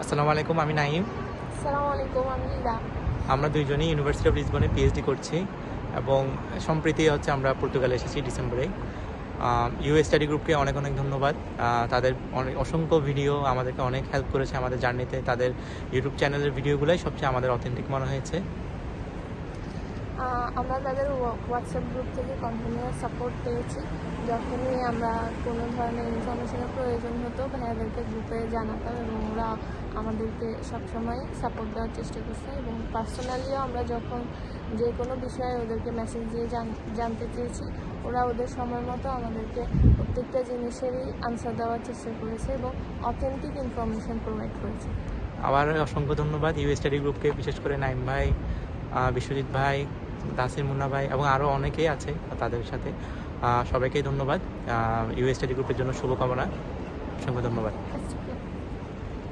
আসসালামু আলাইকুম, আমি নাইম। আসসালামু আলাইকুম, আমি লীলা। আমরা দুইজনই ইউনিভার্সিটি অফ লিসবনে পিএইচডি করছি এবং সম্প্রতি আমরা পর্তুগালে এসেছি ডিসেম্বরে। ইউ স্টাডি গ্রুপকে অনেক অনেক ধন্যবাদ। তাদের অনেক অসংখ্য ভিডিও আমাদেরকে অনেক হেল্প করেছে আমাদের জার্নিতে। তাদের ইউটিউব চ্যানেলের ভিডিওগুলোই সবচেয়ে আমাদের অথেন্টিক মনে হয়েছে। আমরা তাদের হোয়াটসঅ্যাপ গ্রুপ থেকে কন্টিনিউয়াস সাপোর্ট পেয়েছি। যখনই আমরা কোনো ধরনের ইনফরমেশনের প্রয়োজন হতো ভাইয়াদেরকে গ্রুপে জানাতাম এবং ওরা আমাদেরকে সবসময় সাপোর্ট দেওয়ার চেষ্টা করছে। এবং পার্সোনালিও আমরা যখন যে কোনো বিষয়ে ওদেরকে মেসেজ দিয়ে জানতে চেয়েছি, ওরা ওদের সময় মতো আমাদেরকে প্রত্যেকটা জিনিসেরই আনসার দেওয়ার চেষ্টা করেছে এবং অথেন্টিক ইনফরমেশন প্রোভাইড করেছে। আবার অসংখ্য ধন্যবাদ ইউ স্টাডি গ্রুপকে, বিশেষ করে নাইম ভাই, বিশ্বজিৎ ভাই, তাসির মুন্না ভাই এবং আরও অনেকেই আছে তাদের সাথে। সবাইকেই ধন্যবাদ। ইউ স্টাডি গ্রুপের জন্য শুভকামনা। অসংখ্য ধন্যবাদ।